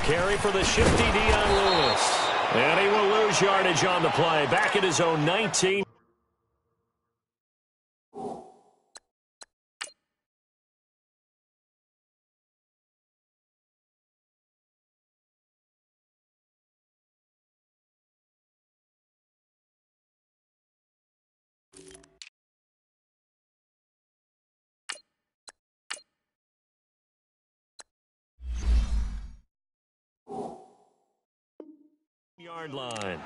carry for the shifty Dion Lewis. And he will lose yardage on the play. Back at his own 19. Yard line.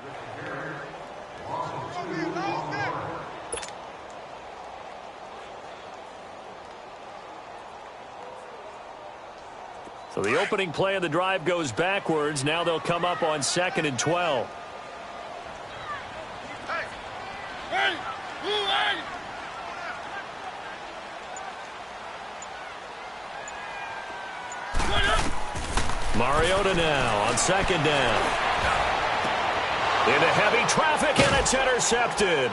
So the opening play of the drive goes backwards. Now they'll come up on 2nd and 12. Mariota now on 2nd down. Into heavy traffic, and it's intercepted.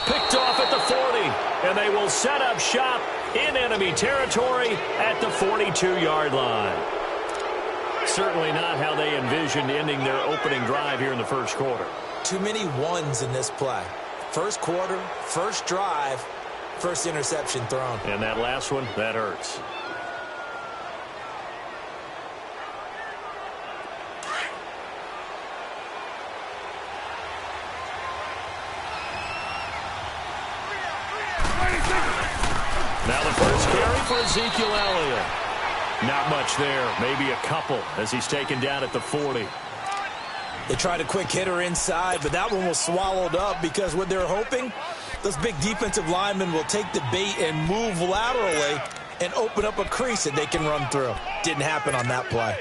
Picked off at the 40, and they will set up shop in enemy territory at the 42-yard line. Certainly not how they envisioned ending their opening drive here in the first quarter. Too many ones in this play. First quarter, first drive, first interception thrown. And that last one, that hurts. Now the first carry for Ezekiel Elliott. Not much there. Maybe a couple as he's taken down at the 40. They tried a quick hitter inside, but that one was swallowed up because what they're hoping, those big defensive linemen will take the bait and move laterally and open up a crease that they can run through. Didn't happen on that play.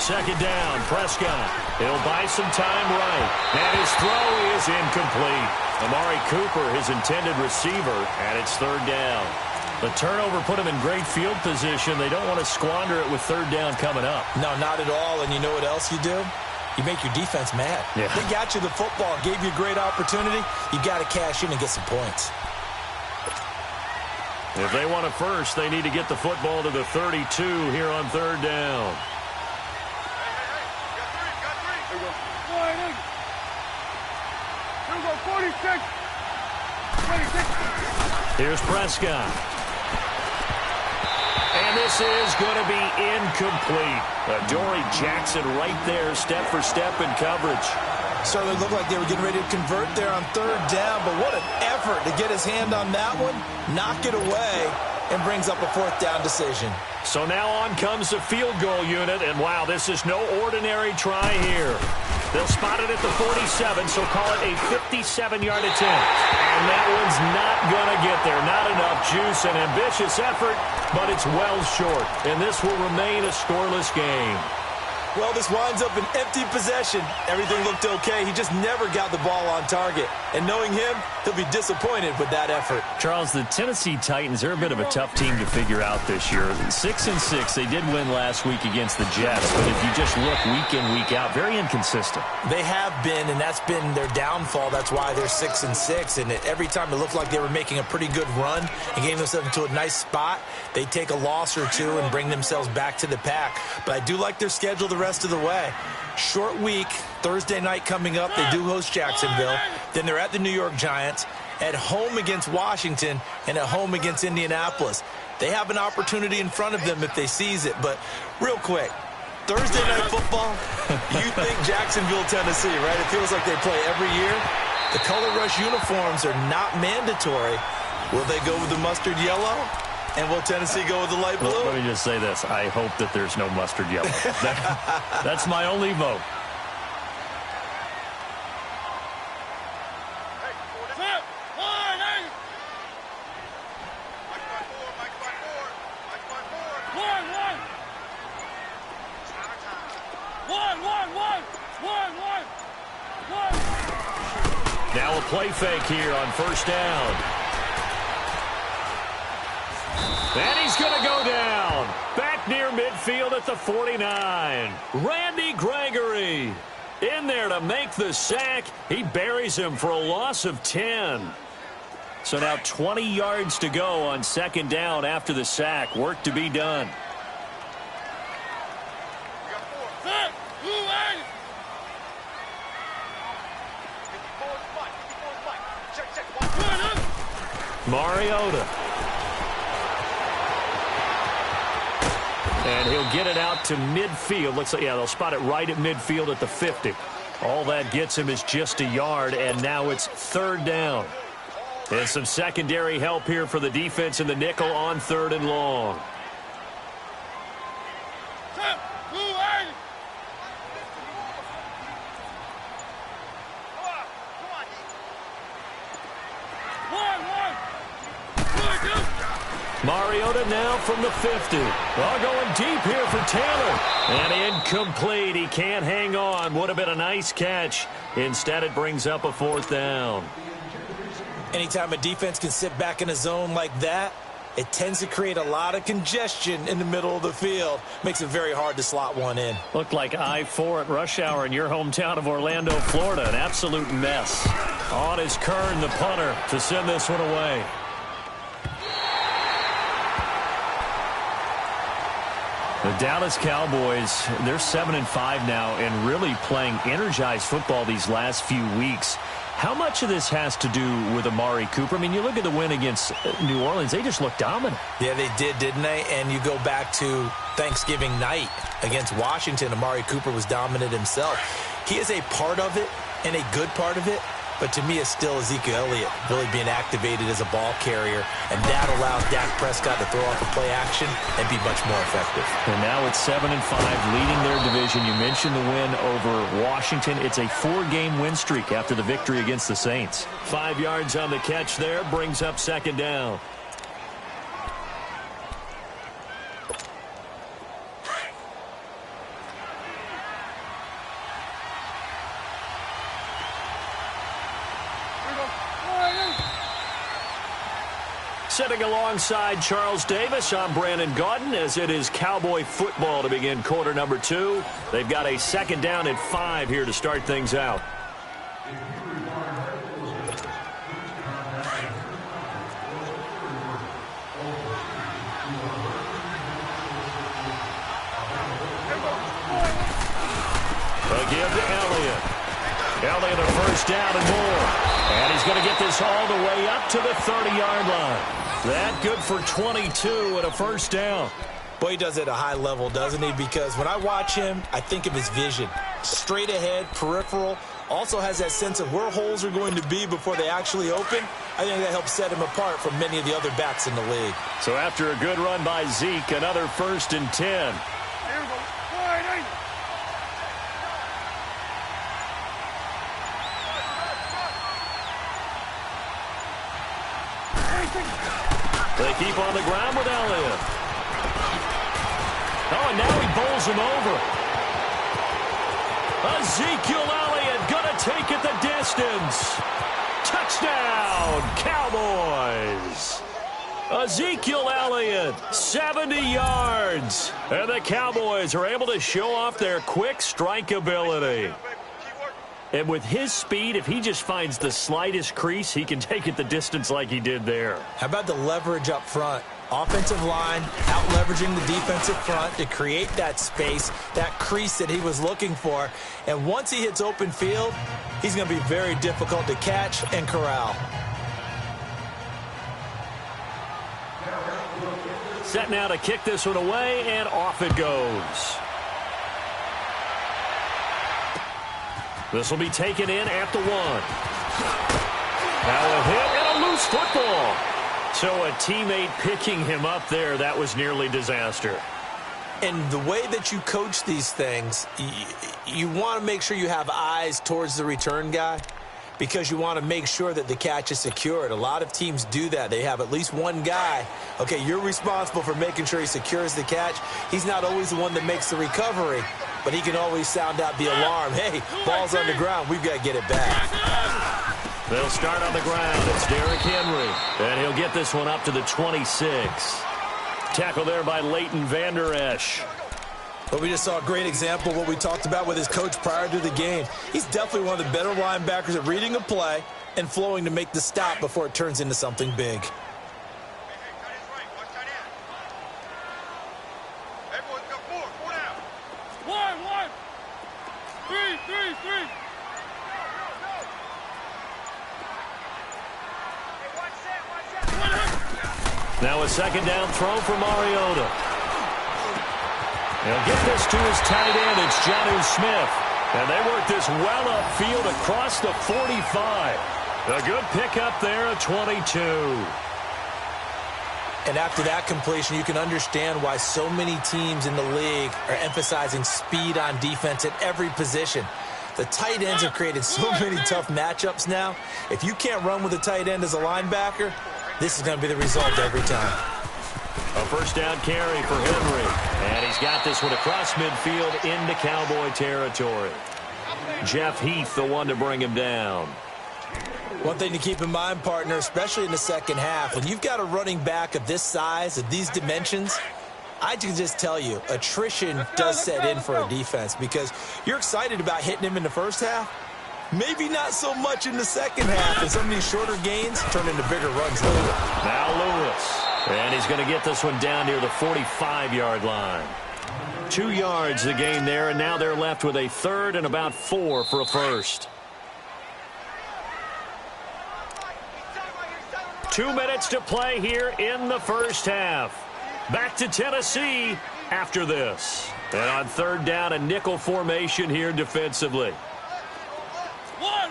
Second down, Prescott. He'll buy some time right. And his throw is incomplete. Amari Cooper, his intended receiver, and it's 3rd down. The turnover put him in great field position. They don't want to squander it with 3rd down coming up. No, not at all. And you know what else you do? You make your defense mad. Yeah. They got you the football, gave you a great opportunity. You got to cash in and get some points. If they want a first, they need to get the football to the 32 here on 3rd down. Here's Prescott. And this is going to be incomplete. Adoree Jackson right there, step for step in coverage. Certainly looked like they were getting ready to convert there on 3rd down, but what an effort to get his hand on that one, knock it away, and brings up a 4th down decision. So now on comes the field goal unit, and wow, this is no ordinary try here. They'll spot it at the 47, so call it a 57-yard attempt. And that one's not going to get there. Not enough juice, an ambitious effort, but it's well short. And this will remain a scoreless game. Well, this winds up an empty possession. Everything looked okay. He just never got the ball on target. And knowing him, he'll be disappointed with that effort. Charles, the Tennessee Titans are a bit of a tough team to figure out this year. 6-6, they did win last week against the Jets. But if you just look week in, week out, very inconsistent. They have been, and that's been their downfall. That's why they're 6-6. And every time it looked like they were making a pretty good run and getting themselves into a nice spot, they take a loss or two and bring themselves back to the pack. But I do like their schedule the rest of the way. Short week, Thursday night coming up. They do host Jacksonville. Then they're at the New York Giants, at home against Washington, and at home against Indianapolis. They have an opportunity in front of them if they seize it. But real quick, Thursday night football, you think Jacksonville, Tennessee, right? It feels like they play every year. The color rush uniforms are not mandatory. Will they go with the mustard yellow? And will Tennessee go with the light blue? Let me just say this. I hope that there's no mustard yellow. That's my only vote. Now a play fake here on 1st down. And he's going to go down. Back near midfield at the 49. Randy Gregory. In there to make the sack. He buries him for a loss of 10. So now 20 yards to go on second down after the sack. Work to be done. Mariota. And he'll get it out to midfield. Looks like, yeah, they'll spot it right at midfield at the 50. All that gets him is just a yard, and now it's third down. And some secondary help here for the defense in the nickel on third and long. Mariota now from the 50. Well, going deep here for Taylor. And incomplete. He can't hang on. Would have been a nice catch. Instead, it brings up a fourth down. Anytime a defense can sit back in a zone like that, it tends to create a lot of congestion in the middle of the field. Makes it very hard to slot one in. Looked like I-4 at rush hour in your hometown of Orlando, Florida. An absolute mess. On is Kern, the punter, to send this one away. The Dallas Cowboys, they're 7-5 now and really playing energized football these last few weeks. How much of this has to do with Amari Cooper? I mean, you look at the win against New Orleans, they just looked dominant. Yeah, they did, didn't they? And you go back to Thanksgiving night against Washington, Amari Cooper was dominant himself. He is a part of it and a good part of it. But to me, it's still Ezekiel Elliott really being activated as a ball carrier. And that allows Dak Prescott to throw off the play action and be much more effective. And now it's 7-5, leading their division. You mentioned the win over Washington. It's a 4-game win streak after the victory against the Saints. 5 yards on the catch there, brings up second down. Sitting alongside Charles Davis, I'm Brandon Gaudin, as it is Cowboy football to begin quarter number 2. They've got a second down at 5 here to start things out. Again to Elliott. Elliott a first down and more. And he's going to get this all the way up to the 30-yard line. That good for 22 and a first down. Boy, he does it at a high level, doesn't he? Because when I watch him, I think of his vision. Straight ahead, peripheral. Also has that sense of where holes are going to be before they actually open. I think that helps set him apart from many of the other backs in the league. So after a good run by Zeke, another 1st and 10. They keep on the ground with Elliott. Oh, and now he bowls him over. Ezekiel Elliott going to take it the distance. Touchdown, Cowboys. Ezekiel Elliott, 70 yards. And the Cowboys are able to show off their quick strike ability. And with his speed, if he just finds the slightest crease, he can take it the distance like he did there. How about the leverage up front? Offensive line out-leveraging the defensive front to create that space, that crease that he was looking for. And once he hits open field, he's going to be very difficult to catch and corral. Set now to kick this one away, and off it goes. This will be taken in at the 1. Now a hit and a loose football. So a teammate picking him up there, that was nearly disaster. And the way that you coach these things, you want to make sure you have eyes towards the return guy because you want to make sure that the catch is secured. A lot of teams do that. They have at least one guy. Okay, you're responsible for making sure he secures the catch. He's not always the one that makes the recovery, but he can always sound out the alarm. Hey, ball's on the ground. We've got to get it back. They'll start on the ground. It's Derrick Henry. And he'll get this one up to the 26. Tackle there by Leighton Vander Esch. But we just saw a great example of what we talked about with his coach prior to the game. He's definitely one of the better linebackers at reading a play and flowing to make the stop before it turns into something big. Now a second down throw for Mariota. He'll get this to his tight end. It's Jonnu Smith. And they work this well upfield across the 45. A good pickup there at 22. And after that completion, you can understand why so many teams in the league are emphasizing speed on defense at every position. The tight ends have created so many tough matchups now. If you can't run with a tight end as a linebacker, this is going to be the result every time. A first down carry for Henry. And he's got this one across midfield into Cowboy territory. Jeff Heath, the one to bring him down. One thing to keep in mind, partner, especially in the second half, when you've got a running back of this size, of these dimensions, I can just tell you, attrition does set in for a defense because you're excited about hitting him in the first half. Maybe not so much in the second half, and some of these shorter gains turn into bigger runs later. Now Lewis. And he's going to get this one down near the 45-yard line. 2 yards the gain there, and now they're left with a third and about 4 for a first. 2 minutes to play here in the first half. Back to Tennessee after this. And on third down, a nickel formation here defensively. One.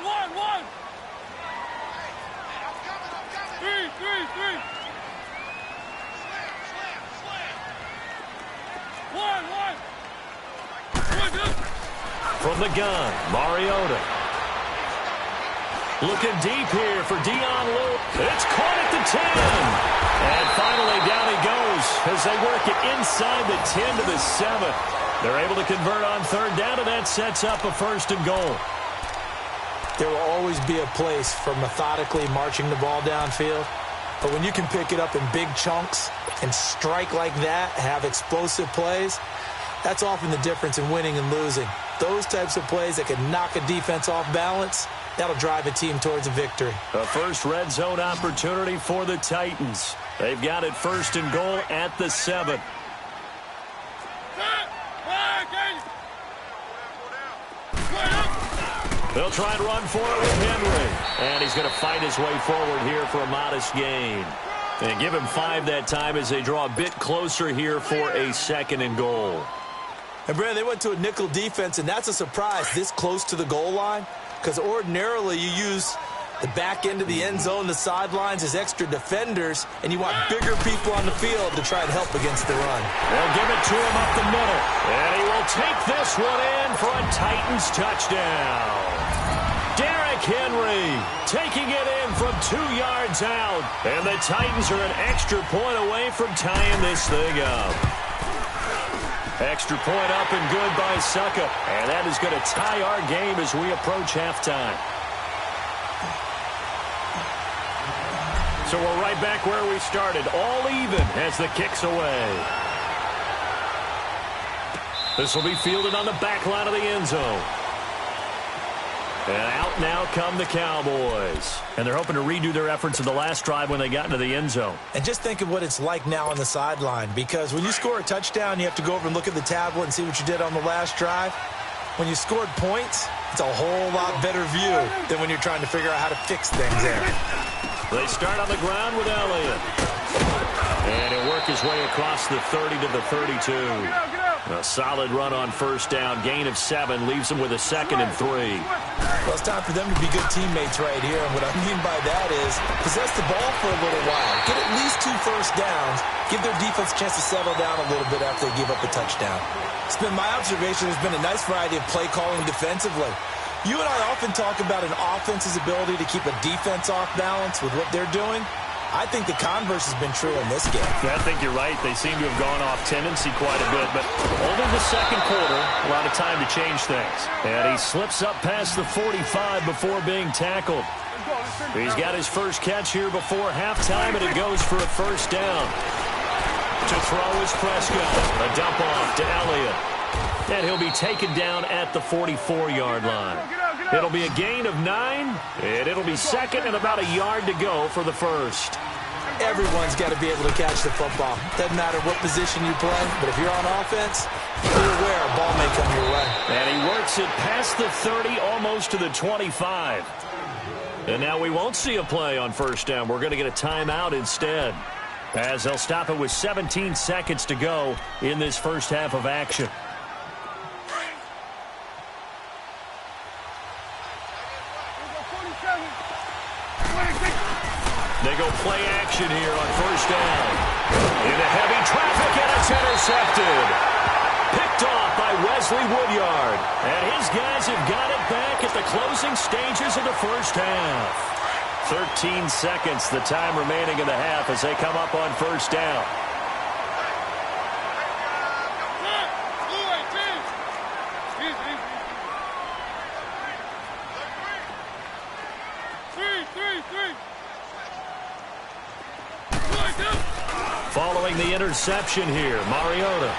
3. One. From the gun, Mariota. Looking deep here for Dion Lewis. It's caught at the 10. And finally down he goes as they work it inside the 10 to the 7. They're able to convert on third down, and that sets up a first and goal. There will always be a place for methodically marching the ball downfield. But when you can pick it up in big chunks and strike like that, have explosive plays, that's often the difference in winning and losing. Those types of plays that can knock a defense off balance, that'll drive a team towards a victory. A first red zone opportunity for the Titans. They've got it first and goal at the 7. They'll try and run for it with Henry. And he's going to fight his way forward here for a modest gain. And give him 5 that time as they draw a bit closer here for a second and goal. And, Brad, they went to a nickel defense, and that's a surprise this close to the goal line. Because ordinarily you use the back end of the end zone, the sidelines as extra defenders, and you want bigger people on the field to try and help against the run. They'll give it to him up the middle. And he will take this one in for a Titans touchdown. Derrick Henry taking it in from 2 yards out. And the Titans are an extra point away from tying this thing up. Extra point up and good by Succa. And that is going to tie our game as we approach halftime. So we're right back where we started. All even as the kick's away. This will be fielded on the back line of the end zone. And out now come the Cowboys. And they're hoping to redo their efforts in the last drive when they got into the end zone. And just think of what it's like now on the sideline. Because when you score a touchdown, you have to go over and look at the tablet and see what you did on the last drive. When you scored points, it's a whole lot better view than when you're trying to figure out how to fix things there. They start on the ground with Elliott. And he'll work his way across the 30 to the 32. A solid run on first down. Gain of 7 leaves them with a second and 3. Well, it's time for them to be good teammates right here. And what I mean by that is possess the ball for a little while. Get at least 2 first downs. Give their defense a chance to settle down a little bit after they give up a touchdown. It's been my observation there's been a nice variety of play calling defensively. You and I often talk about an offense's ability to keep a defense off balance with what they're doing. I think the converse has been true in this game. Yeah, I think you're right. They seem to have gone off tendency quite a bit, but only the second quarter, a lot of time to change things. And he slips up past the 45 before being tackled. He's got his first catch here before halftime, and it goes for a first down. To throw is Prescott. A dump off to Elliott. And he'll get this one down near the 30. And they'll And he'll be taken down at the 44-yard line. It'll be a gain of 9, and it'll be second and about a yard to go for the first. Everyone's got to be able to catch the football. Doesn't matter what position you play, but if you're on offense, be aware a ball may come your way. And he works it past the 30, almost to the 25. And now we won't see a play on first down. We're going to get a timeout instead, as they'll stop it with 17 seconds to go in this first half of action. They go play action here on first down. Into heavy traffic, and it's intercepted. Picked off by Wesley Woodyard. And his guys have got it back at the closing stages of the first half. 13 seconds, the time remaining in the half as they come up on first down. Following the interception here, Mariota.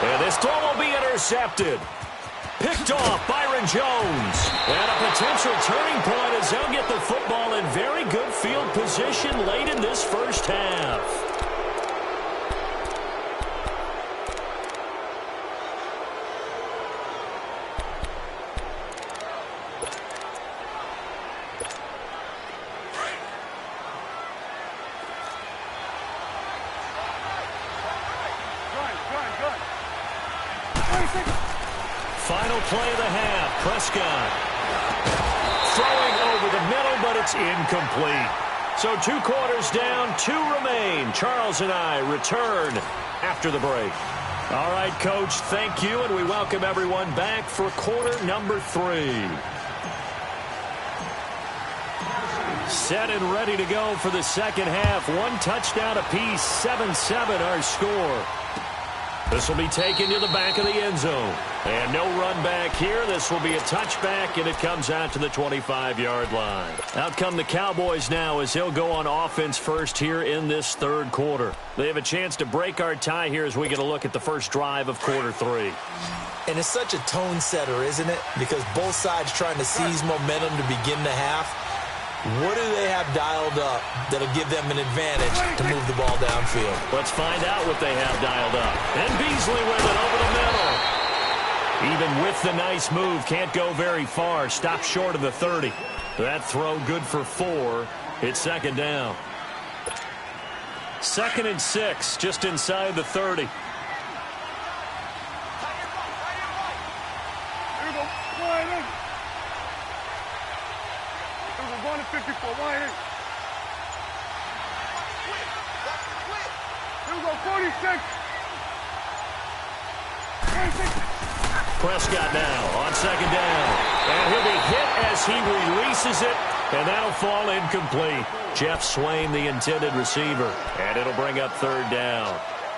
And this throw will be intercepted. Picked off Byron Jones. And a potential turning point as they'll get the football in very good field position late in this first half. Final play of the half. Prescott throwing over the middle, but it's incomplete. So 2 quarters down, 2 remain. Charles and I return after the break. All right, Coach, thank you, and we welcome everyone back for quarter number 3. Set and ready to go for the second half. 1 touchdown apiece, 7-7 our score. This will be taken to the back of the end zone. And no run back here. This will be a touchback, and it comes out to the 25-yard line. Out come the Cowboys now as they'll go on offense first here in this third quarter. They have a chance to break our tie here as we get a look at the first drive of quarter 3. And it's such a tone setter, isn't it? Because both sides trying to seize momentum to begin the half. What do they have dialed up that'll give them an advantage to move the ball downfield? Let's find out what they have dialed up. And Beasley with it over the middle. Even with the nice move, can't go very far. Stop short of the 30. That throw good for 4. It's second down. 2nd and 6, just inside the 30. Prescott now on second down. And he'll be hit as he releases it, and that'll fall incomplete. Jeff Swain, the intended receiver, and it'll bring up third down.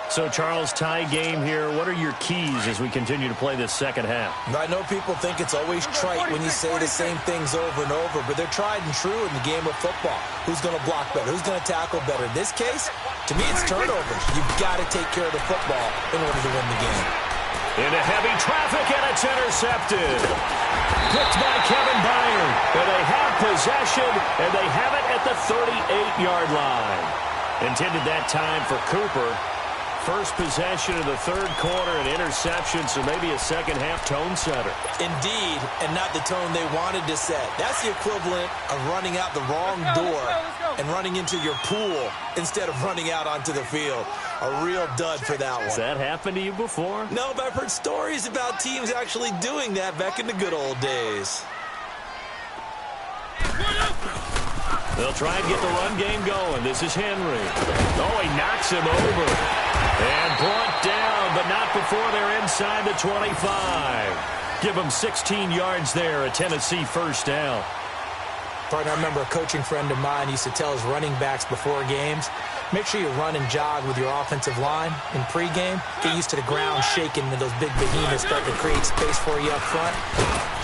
So, Charles, tie game here. What are your keys as we continue to play this second half? I know people think it's always trite when you say the same things over and over, but they're tried and true in the game of football. Who's going to block better? Who's going to tackle better? In this case, to me, it's turnovers. You've got to take care of the football in order to win the game. Into heavy traffic, and it's intercepted. Picked by Kevin Byard. And they have possession, and they have it at the 38-yard line. Intended that time for Cooper. First possession of the third quarter, an interception, so maybe a second-half tone setter. Indeed, and not the tone they wanted to set. That's the equivalent of running out the wrong door and running into your pool instead of running out onto the field. A real dud for that one. Has that happened to you before? No, but I've heard stories about teams actually doing that back in the good old days. They'll try and get the run game going. This is Henry. Oh, he knocks him over. And brought down, but not before they're inside the 25. Give them 16 yards there, a Tennessee first down. Partner, I remember a coaching friend of mine used to tell his running backs before games, make sure you run and jog with your offensive line in pregame. Get used to the ground shaking when those big behemoths start to create space for you up front.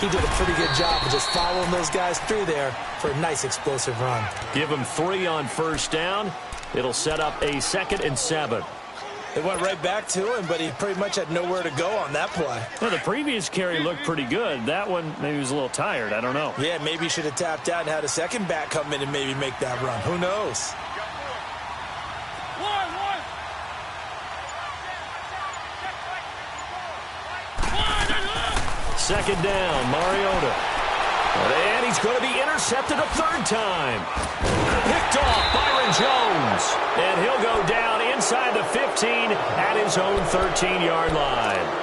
He did a pretty good job of just following those guys through there for a nice explosive run. Give them 3 on first down. It'll set up a 2nd and 7. It went right back to him, but he pretty much had nowhere to go on that play. Well, the previous carry looked pretty good. That one, maybe he was a little tired. I don't know. Yeah, maybe he should have tapped out and had a second back come in and maybe make that run. Who knows? Second down, Mariota. And he's going to be intercepted a third time. Picked off, Byron Jones. And he'll go down inside the 15 at his own 13-yard line.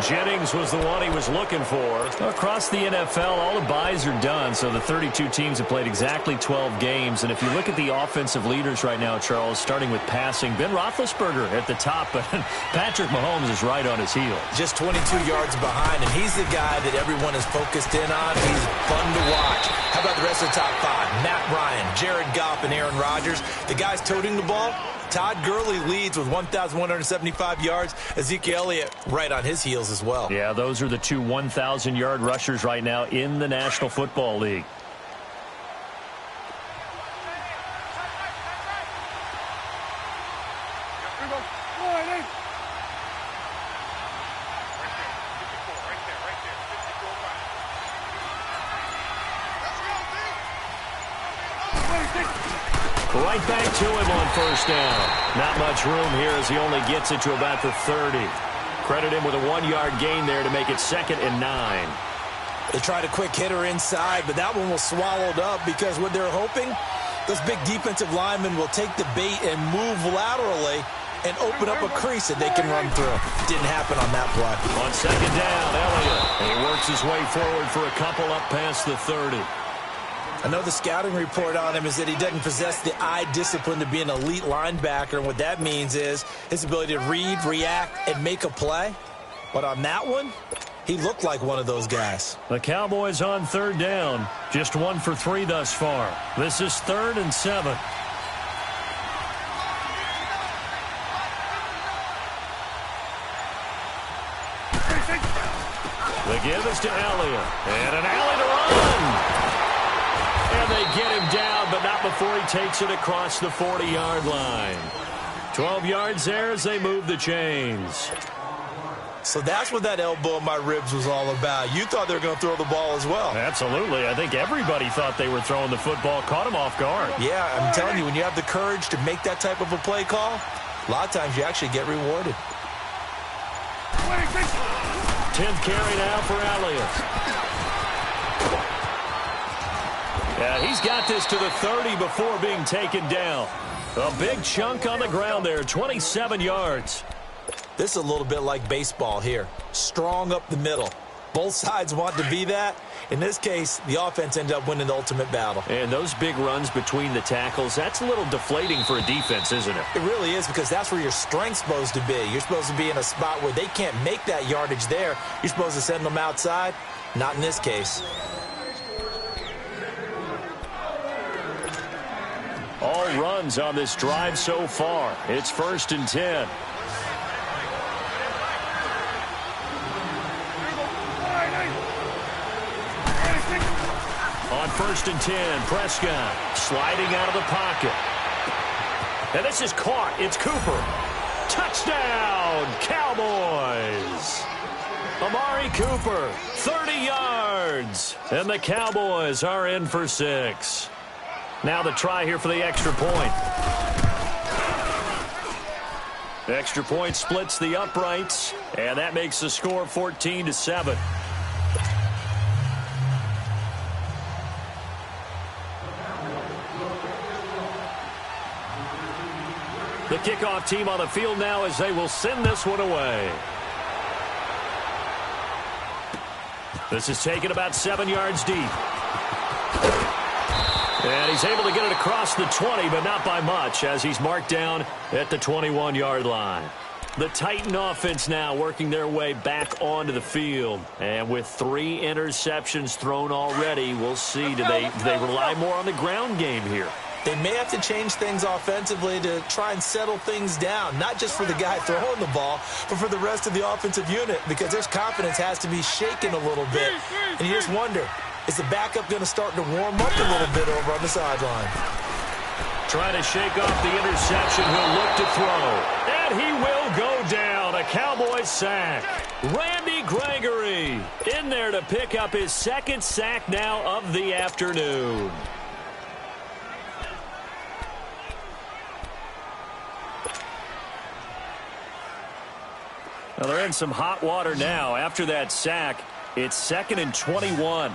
Jennings was the one he was looking for. Across the NFL, all the byes are done, so the 32 teams have played exactly 12 games. And if you look at the offensive leaders right now, Charles, starting with passing, Ben Roethlisberger at the top, but Patrick Mahomes is right on his heels. Just 22 yards behind, and he's the guy that everyone is focused in on. He's fun to watch. How about the rest of the top five? Matt Ryan, Jared Goff, and Aaron Rodgers. The guys toting the ball. Todd Gurley leads with 1,175 yards. Ezekiel Elliott right on his heels as well. Yeah, those are the two 1,000-yard rushers right now in the National Football League. Right back to him on first down. Not much room here as he only gets it to about the 30. Credit him with a 1-yard gain there to make it 2nd and 9. They tried a quick hitter inside, but that one was swallowed up because what they're hoping, those big defensive linemen will take the bait and move laterally and open up a crease that they can run through. Didn't happen on that play. On second down, Elliott. And he works his way forward for a couple up past the 30. I know the scouting report on him is that he doesn't possess the eye discipline to be an elite linebacker, and what that means is his ability to read, react, and make a play. But on that one, he looked like one of those guys. The Cowboys on third down. Just 1 for 3 thus far. This is 3rd and 7. The give is to Elliott. And an alley to run. And they get him down, but not before he takes it across the 40-yard line. 12 yards there as they move the chains. So that's what that elbow in my ribs was all about. You thought they were going to throw the ball as well. Absolutely. I think everybody thought they were throwing the football, caught him off guard. Yeah, I'm telling you, when you have the courage to make that type of a play call, a lot of times you actually get rewarded. 10th carry now for Elliott. Yeah, he's got this to the 30 before being taken down. A big chunk on the ground there, 27 yards. This is a little bit like baseball here. Strong up the middle. Both sides want to be that. In this case, the offense ended up winning the ultimate battle. And those big runs between the tackles, that's a little deflating for a defense, isn't it? It really is, because that's where your strength's supposed to be. You're supposed to be in a spot where they can't make that yardage there. You're supposed to send them outside. Not in this case. All runs on this drive so far. It's 1st and 10. On 1st and 10, Prescott sliding out of the pocket. And this is caught. It's Cooper. Touchdown, Cowboys. Amari Cooper, 30 yards. And the Cowboys are in for 6. Now the try here for the extra point. The extra point splits the uprights, and that makes the score 14-7. The kickoff team on the field now as they will send this one away. This is taken about 7 yards deep. And he's able to get it across the 20, but not by much, as he's marked down at the 21-yard line. The Titan offense now working their way back onto the field. And with 3 interceptions thrown already, we'll see. Do they rely more on the ground game here? They may have to change things offensively to try and settle things down, not just for the guy throwing the ball, but for the rest of the offensive unit, because their confidence has to be shaken a little bit. And you just wonder, is the backup going to start to warm up a little bit over on the sideline? trying to shake off the interception. He'll look to throw. And he will go down. A Cowboys sack. Randy Gregory in there to pick up his second sack now of the afternoon. Well, they're in some hot water now. After that sack, it's 2nd and 21.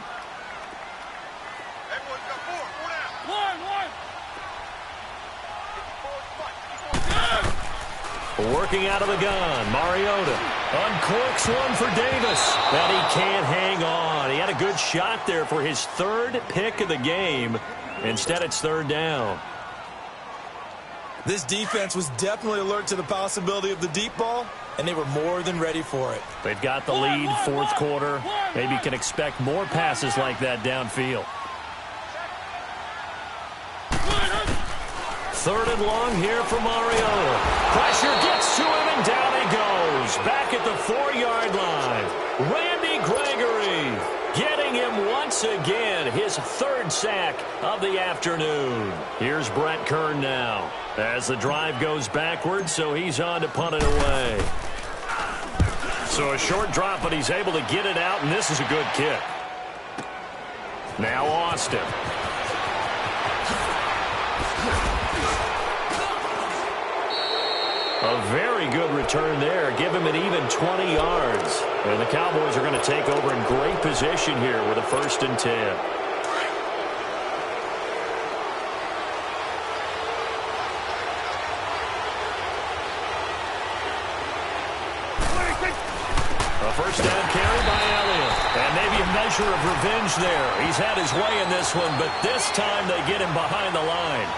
Working out of the gun, Mariota uncorks one for Davis, but he can't hang on. He had a good shot there for his third pick of the game. Instead, it's 3rd down. This defense was definitely alert to the possibility of the deep ball, and they were more than ready for it. They've got the lead, 4th quarter. Maybe can expect more passes like that downfield. 3rd and long here for Mariota. Pressure gets to him, and down he goes. Back at the 4-yard line. Randy Gregory getting him once again. His 3rd sack of the afternoon. Here's Brett Kern now. As the drive goes backwards, so he's on to punt it away. So a short drop, but he's able to get it out, and this is a good kick. Now Austin. A very good return there. Give him an even 20 yards. And the Cowboys are going to take over in great position here with a 1st and 10. A 1st down carry by Elliott. And maybe a measure of revenge there. He's had his way in this one, but this time they get him behind the line.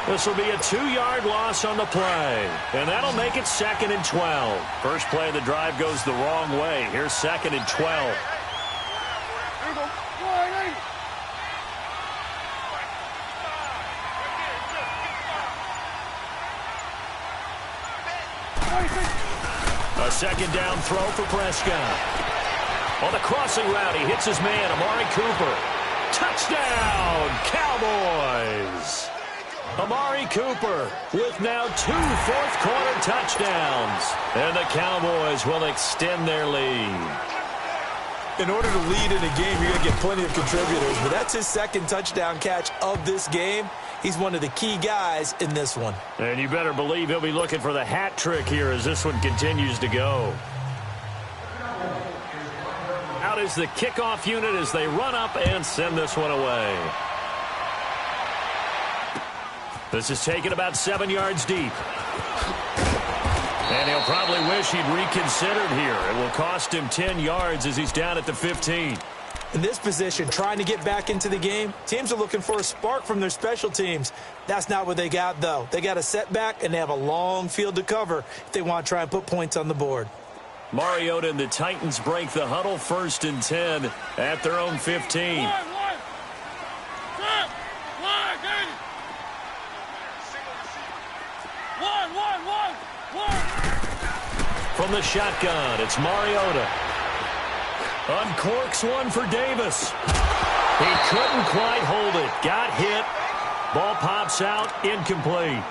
This will be a 2-yard loss on the play. And that'll make it 2nd and 12. First play of the drive goes the wrong way. Here's 2nd and 12. A 2nd down throw for Prescott. On the crossing route, he hits his man, Amari Cooper. Touchdown, Cowboys! Amari Cooper with now 2 fourth-quarter touchdowns. And the Cowboys will extend their lead. In order to lead in a game, you're going to get plenty of contributors, but that's his 2nd touchdown catch of this game. He's one of the key guys in this one. And you better believe he'll be looking for the hat trick here as this one continues to go. Out is the kickoff unit as they run up and send this one away. This is taken about 7 yards deep. And he'll probably wish he'd reconsidered here. It will cost him 10 yards as he's down at the 15. In this position, trying to get back into the game, teams are looking for a spark from their special teams. That's not what they got, though. They got a setback, and they have a long field to cover if they want to try and put points on the board. Mariota and the Titans break the huddle, 1st and 10 at their own 15. From the shotgun, it's Mariota. Uncorks one for Davis. He couldn't quite hold it. Got hit. Ball pops out, incomplete.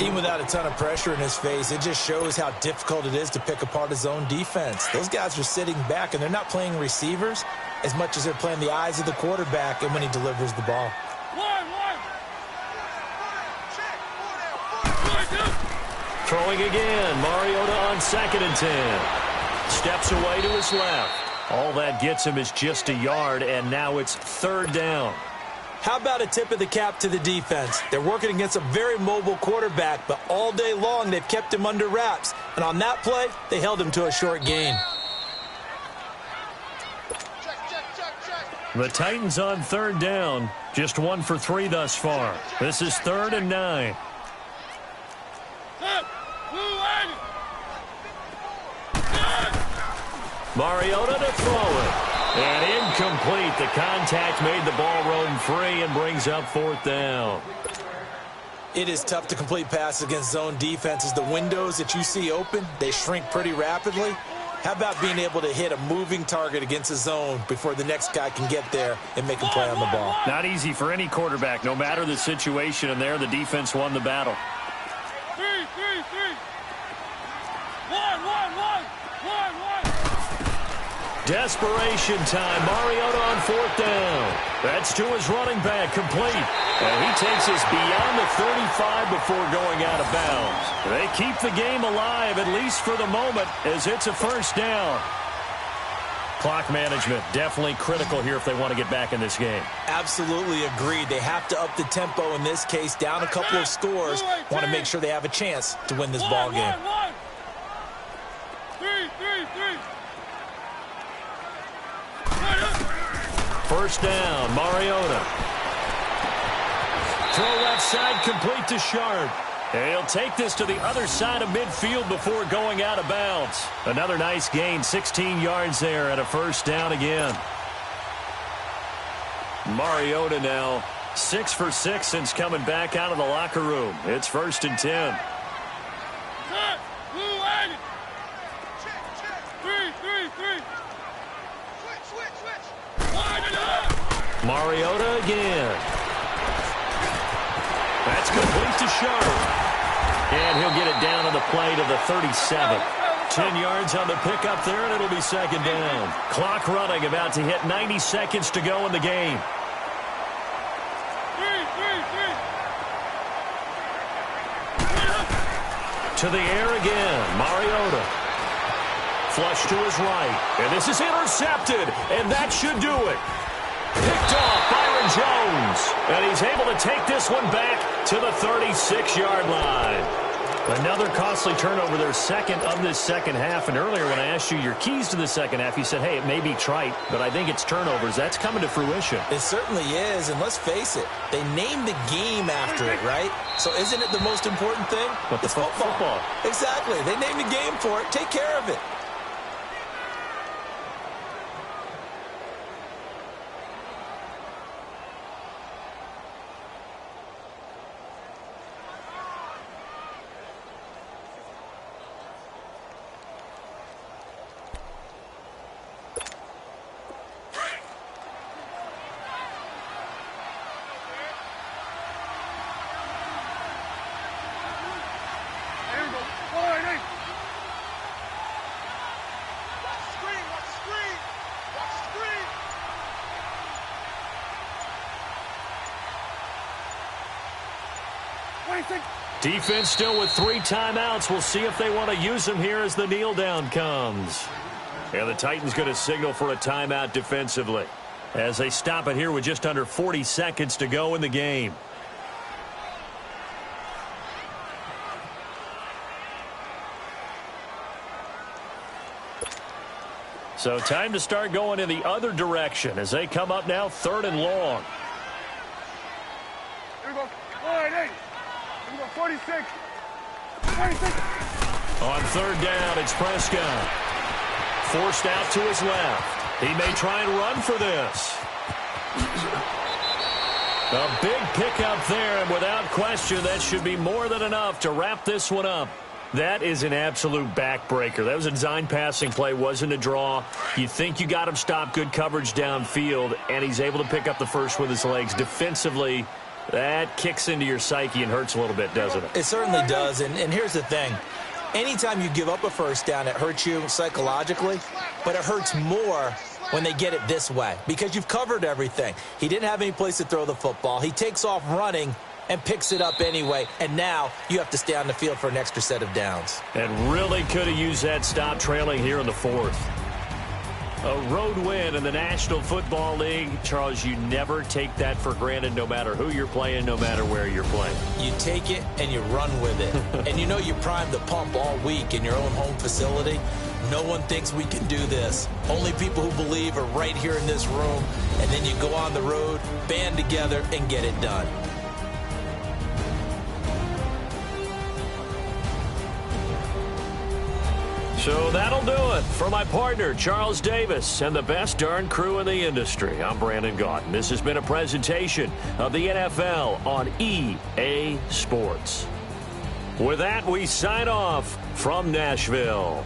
Even without a ton of pressure in his face, it just shows how difficult it is to pick apart his own defense. Those guys are sitting back, and they're not playing receivers as much as they're playing the eyes of the quarterback and when he delivers the ball. Throwing again. Mariota on 2nd and 10. Steps away to his left. All that gets him is just a yard, and now it's 3rd down. How about a tip of the cap to the defense? They're working against a very mobile quarterback, but all day long they've kept him under wraps. And on that play, they held him to a short gain. The Titans on 3rd down. Just 1 for 3 thus far. This is 3rd and 9. Mariota to throw it. And incomplete. The contact made the ball roam free and brings up 4th down. It is tough to complete passes against zone defenses. The windows that you see open, they shrink pretty rapidly. How about being able to hit a moving target against his zone before the next guy can get there and make a play on the ball? Not easy for any quarterback, no matter the situation, and there the defense won the battle. 3, 3, 3. 1, 1, 1. 1, 1. Desperation time. Mariota on 4th down. That's to his running back, complete. And he takes us beyond the 35 before going out of bounds. They keep the game alive, at least for the moment, as it's a 1st down. Clock management, definitely critical here if they want to get back in this game. Absolutely agreed. They have to up the tempo in this case, down a couple of scores. Want to make sure they have a chance to win this ball game. 3, 3, 3. 1st down, Mariota. Throw left side, complete to Sharp. And he'll take this to the other side of midfield before going out of bounds. Another nice gain, 16 yards there and a 1st down again. Mariota now 6 for 6 since coming back out of the locker room. It's 1st and 10. Set. Blue wagon. 3, 3, 3. Switch. Line it up. Mariota again. That's complete to Sharp. And he'll get it down on the play to the 37. 10 yards on the pickup there, and it'll be 2nd down. Clock running, about to hit 90 seconds to go in the game. 3, 3, 3. To the air again, Mariota. Flush to his right, and this is intercepted, and that should do it. Picked off Byron Jones, and he's able to take this one back to the 36-yard line. Another costly turnover, their 2nd of this 2nd half. And earlier when I asked you your keys to the 2nd half, you said, hey, it may be trite, but I think it's turnovers. That's coming to fruition. It certainly is, and let's face it, they named the game after it, right? So isn't it the most important thing? But it's football. Exactly. They named the game for it. Take care of it. Defense still with 3 timeouts. We'll see if they want to use them here as the kneel down comes. And the Titans going to signal for a timeout defensively as they stop it here with just under 40 seconds to go in the game. So time to start going in the other direction as they come up now 3rd and long. Here we go. 4-8. 46. 46. On 3rd down, it's Prescott. Forced out to his left. He may try and run for this. A big pickup there, and without question, that should be more than enough to wrap this one up. That is an absolute backbreaker. That was a design passing play, wasn't a draw. You think you got him stopped, good coverage downfield, and he's able to pick up the first with his legs. Defensively, that kicks into your psyche and hurts a little bit, doesn't it? It certainly does, and here's the thing. Anytime you give up a 1st down, it hurts you psychologically, but it hurts more when they get it this way because you've covered everything. He didn't have any place to throw the football. He takes off running and picks it up anyway, and now you have to stay on the field for an extra set of downs. And really could have used that stop trailing here in the 4th. A road win in the National Football League. Charles, you never take that for granted no matter who you're playing, no matter where you're playing. You take it and you run with it. And you know you primed the pump all week in your own home facility. No one thinks we can do this. Only people who believe are right here in this room. And then you go on the road, band together, and get it done. So that'll do it for my partner, Charles Davis, and the best darn crew in the industry. I'm Brandon Gaudin. This has been a presentation of the NFL on EA Sports. With that, we sign off from Nashville.